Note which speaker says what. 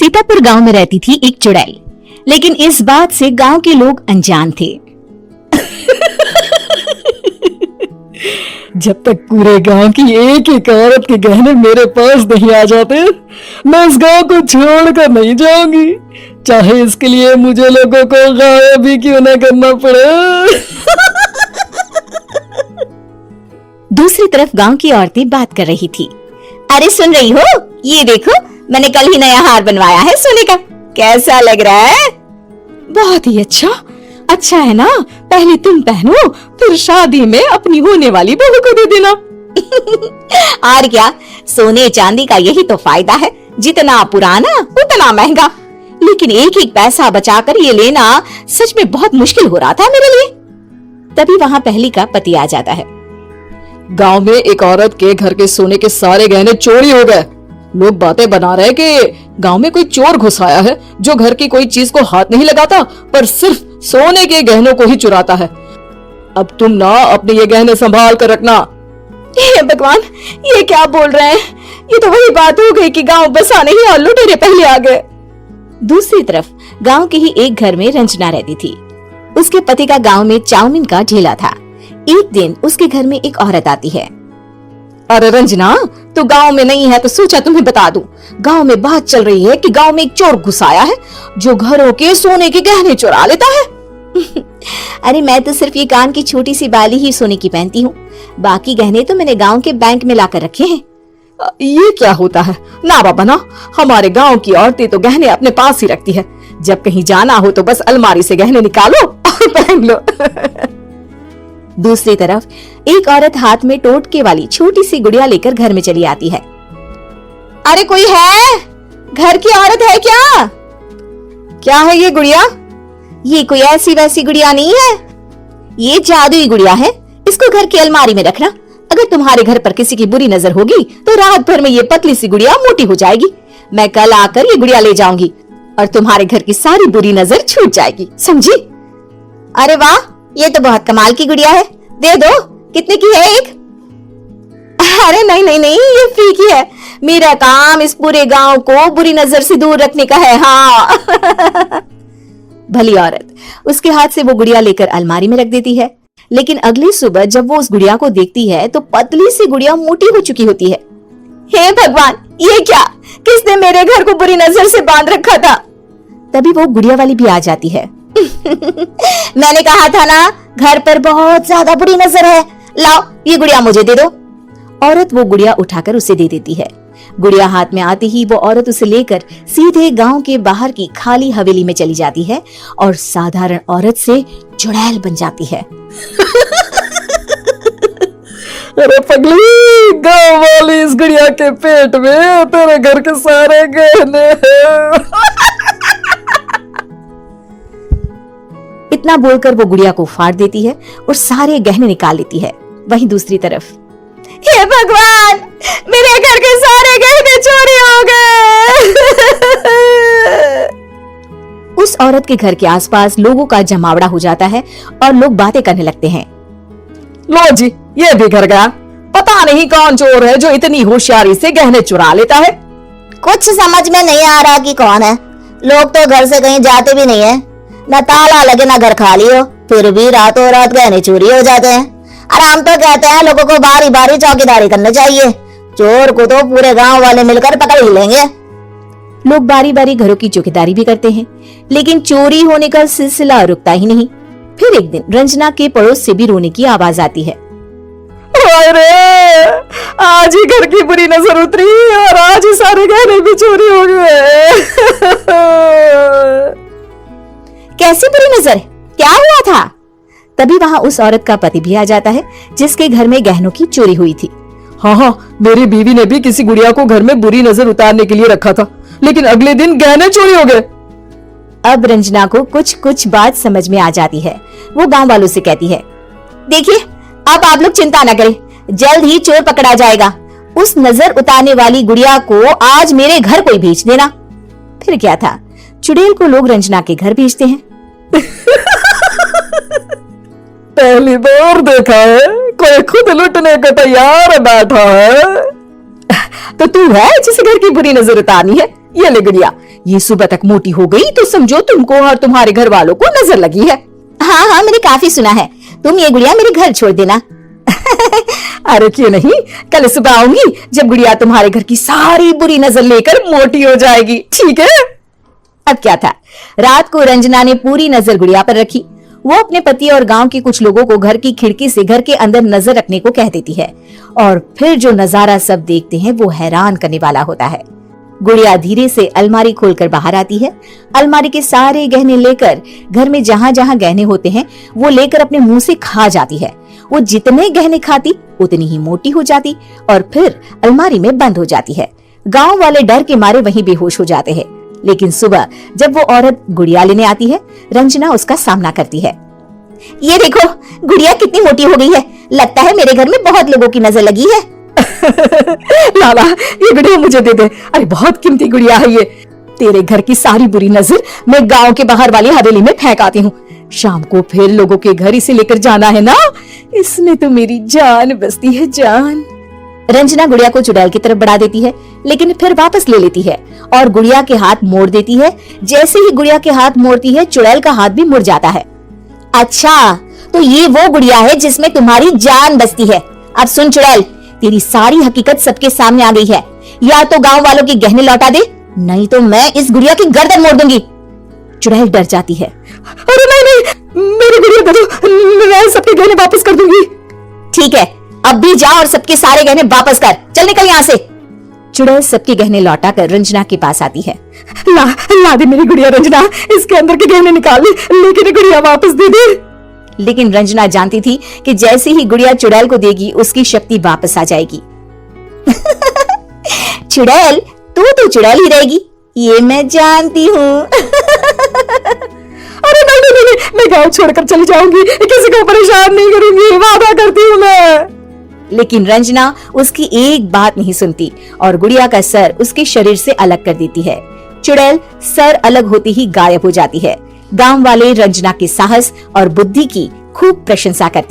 Speaker 1: सीतापुर गांव में रहती थी एक चुड़ैल, लेकिन इस बात से गांव के लोग अनजान थे।
Speaker 2: जब तक पूरे गांव की एक एक औरत के गहने मेरे पास नहीं आ जाते, मैं इस गांव को छोड़कर नहीं जाऊंगी, चाहे इसके लिए मुझे लोगों को गायब भी क्यों न करना पड़े।
Speaker 1: दूसरी तरफ गांव की औरतें बात कर रही थी। अरे सुन रही हो, ये देखो मैंने कल ही नया हार बनवाया है सोने का, कैसा लग रहा है?
Speaker 2: बहुत ही अच्छा है ना, पहले तुम पहनो, फिर शादी में अपनी होने वाली बहू को दे देना।
Speaker 1: और क्या, सोने चांदी का यही तो फायदा है, जितना पुराना उतना महंगा। लेकिन एक एक पैसा बचाकर ये लेना सच में बहुत मुश्किल हो रहा था मेरे लिए। तभी वहाँ पहली का पति आ जाता है।
Speaker 2: गांव में एक औरत के घर के सोने के सारे गहने चोरी हो गए। लोग बातें बना रहे कि गांव में कोई चोर घुस आया है जो घर की कोई चीज को हाथ नहीं लगाता, पर सिर्फ सोने के गहनों को ही चुराता है। अब तुम ना अपने ये गहने संभाल कर रखना।
Speaker 1: हे भगवान, ये क्या बोल रहे हैं? ये तो वही बात हो गई कि गांव बसाने ही और लुटेरे पहले आ गए। दूसरी तरफ गांव के ही एक घर में रंजना रहती थी। उसके पति का गांव में चाउमीन का ठेला था। एक दिन उसके घर में एक औरत आती है।
Speaker 2: अरे रंजना, तू गांव में नहीं है तो सोचा तुम्हें बता दूं। गांव में बात चल रही है कि गांव में एक चोर घुस आया है जो घरों के सोने के गहने चुरा लेता है।
Speaker 1: अरे मैं तो सिर्फ ये कान की छोटी सी बाली ही सोने की पहनती हूँ, बाकी गहने तो मैंने गांव के बैंक में लाकर रखे हैं।
Speaker 2: ये क्या होता है? ना बाबा ना, हमारे गांव की औरतें तो गहने अपने पास ही रखती है। जब कहीं जाना हो तो बस अलमारी से गहने निकालो और पहन लो।
Speaker 1: दूसरी तरफ एक औरत हाथ में टोटके वाली छोटी सी गुड़िया लेकर घर में चली आती है। अरे कोई है? घर की औरत है क्या?
Speaker 2: क्या है ये गुड़िया?
Speaker 1: ये कोई ऐसी वैसी गुड़िया नहीं है, ये जादुई गुड़िया है। इसको घर की अलमारी में रखना, अगर तुम्हारे घर पर किसी की बुरी नजर होगी तो रात भर में ये पतली सी गुड़िया मोटी हो जाएगी। मैं कल आकर ये गुड़िया ले जाऊंगी और तुम्हारे घर की सारी बुरी नजर छूट जाएगी, समझी? अरे वाह, ये तो बहुत कमाल की गुड़िया है, दे दो। कितने की है एक? अरे नहीं नहीं नहीं, ये फ्री की है। मेरा काम इस पूरे गांव को बुरी नजर से दूर रखने का है। हाँ। भली औरत उसके हाथ से वो गुड़िया लेकर अलमारी में रख देती है। लेकिन अगली सुबह जब वो उस गुड़िया को देखती है तो पतली सी गुड़िया मोटी हो चुकी होती है। हे भगवान, ये क्या? किसने मेरे घर को बुरी नजर से बांध रखा था? तभी वो गुड़िया वाली भी आ जाती है। मैंने कहा था ना, घर पर बहुत ज्यादा बुरी नजर है, लाओ ये गुड़िया मुझे दे दो। औरत वो गुड़िया उठाकर उसे दे देती है। गुड़िया हाथ में आते ही वो औरत उसे लेकर सीधे गांव के बाहर की खाली हवेली में चली जाती है और साधारण औरत से चुड़ैल बन जाती है।
Speaker 2: अरे पगली, गांव वाली इस गुड़िया के पेट में तेरे घर के सारे गहने हैं।
Speaker 1: इतना बोलकर वो गुड़िया को फाड़ देती है और सारे गहने निकाल लेती है। वहीं दूसरी तरफ, हे भगवान, मेरे घर के सारे गहने चोरी हो गए। उस औरत के घर के आसपास लोगों का जमावड़ा हो जाता है और लोग बातें करने लगते हैं।
Speaker 2: लो जी, ये भी घर गया। पता नहीं कौन चोर है जो इतनी होशियारी से गहने चुरा लेता है।
Speaker 3: कुछ समझ में नहीं आ रहा कि कौन है। लोग तो घर से कहीं जाते भी नहीं है, न ताला लगे न घर खाली हो, फिर भी रातों रात गहने चोरी हो जाते हैं। और हम तो कहते हैं लोगों को बारी बारी चौकीदारी करना चाहिए, चोर को तो पूरे गांव वाले मिलकर पकड़ ही लेंगे।
Speaker 1: लोग बारी बारी घरों की चौकीदारी भी करते हैं, लेकिन चोरी होने का सिलसिला रुकता ही नहीं। फिर एक दिन रंजना के पड़ोस से भी रोने की आवाज आती है।
Speaker 2: अरे आज ही घर की बुरी नजर उतरी और आज ही सारे गहने भी चोरी हो गए।
Speaker 1: कैसी बुरी नजर? क्या हुआ था? तभी वहां उस औरत का पति भी आ जाता है जिसके घर में गहनों की चोरी हुई थी।
Speaker 2: हाँ, मेरी बीवी ने भी किसी गुड़िया को घर में बुरी नजर उतारने के लिए रखा था, लेकिन अगले दिन गहने चोरी हो गए।
Speaker 1: अब रंजना को कुछ कुछ बात समझ में आ जाती है। वो गांव वालों से कहती है, देखिए अब आप लोग चिंता न करें, जल्द ही चोर पकड़ा जाएगा। उस नजर उतारने वाली गुड़िया को आज मेरे घर कोई भेज देना। फिर क्या था, चुड़ैल को लोग रंजना के घर भेजते हैं।
Speaker 2: पहली बार देखा है कोई खुद लुटने को तैयार बैठा है।
Speaker 1: तो तू है जिसे घर की बुरी नजर उतारनी है? ये ले गुड़िया, ये सुबह तक मोटी हो गई तो समझो तुमको और तुम्हारे घर वालों को नजर लगी है। हाँ हाँ, मैंने काफी सुना है। तुम ये गुड़िया मेरे घर छोड़ देना। अरे क्यों नहीं, कल सुबह आऊंगी जब गुड़िया तुम्हारे घर की सारी बुरी नजर लेकर मोटी हो जाएगी, ठीक है? अब क्या था, रात को रंजना ने पूरी नजर गुड़िया पर रखी। वो अपने पति और गांव के कुछ लोगों को घर की खिड़की से घर के अंदर नजर रखने को कह देती है, और फिर जो नजारा सब देखते हैं वो हैरान करने वाला होता है। गुड़िया धीरे से अलमारी खोलकर बाहर आती है। अलमारी के सारे गहने लेकर घर में जहाँ जहाँ गहने होते हैं वो लेकर अपने मुंह से खा जाती है। वो जितने गहने खाती उतनी ही मोटी हो जाती और फिर अलमारी में बंद हो जाती है। गांव वाले डर के मारे वहीं बेहोश हो जाते हैं। लेकिन सुबह जब वो औरत गुड़िया लेने आती है, रंजना उसका सामना करती है। ये देखो, गुड़िया कितनी मोटी हो गई है। लगता है मेरे घर में बहुत लोगों की नजर लगी है। लाला, ये गुड़िया मुझे दे दे। अरे बहुत कीमती गुड़िया है ये। तेरे घर की सारी बुरी नजर मैं गांव के बाहर वाली हवेली में फेंक आती हूँ। शाम को फिर लोगों के घर इसे लेकर जाना है ना। इसमें तो मेरी जान बसती है, जान। रंजना गुड़िया को चुड़ैल की तरफ बढ़ा देती है, लेकिन फिर वापस ले लेती है और गुड़िया के हाथ मोड़ देती है। जैसे ही गुड़िया के हाथ मोड़ती है, चुड़ैल का हाथ भी मुड़ जाता है। अच्छा, तो ये वो गुड़िया है जिसमें तुम्हारी जान बसती है। अब सुन चुड़ैल, तेरी सारी हकीकत सबके सामने आ गई है। या तो गांव वालों के गहने लौटा दे, नहीं तो मैं इस गुड़िया की गर्दन मोड़ दूंगी। चुड़ैल डर जाती है। अरे नहीं नहीं, मेरी गुड़िया दे दो, मैं सबके गहने वापस कर दूंगी। ठीक है, अब भी जा और सबके सारे गहने वापस कर। चल निकल यहाँ से। चुड़ैल सबके गहने लौटा कर रंजना के पास आती है। ला दे मेरी गुड़िया रंजना, इसके अंदर के गहने निकाल ले, लेकिन गुड़िया वापस दे दे। लेकिन रंजना जानती थी कि जैसे ही गुड़िया चुड़ैल को देगी उसकी शक्ति वापस आ जाएगी। चुड़ैल, तू तो चुड़ैल ही रहेगी, ये मैं जानती हूँ। अरे नहीं नहीं नहीं, मैं गांव छोड़कर चली जाऊंगी, किसी को परेशान नहीं करूंगी, वादा करती हूँ मैं। लेकिन रंजना उसकी एक बात नहीं सुनती और गुड़िया का सर उसके शरीर से अलग कर देती है। चुड़ैल सर अलग होते ही गायब हो जाती है। गांव वाले रंजना के साहस और बुद्धि की खूब प्रशंसा करते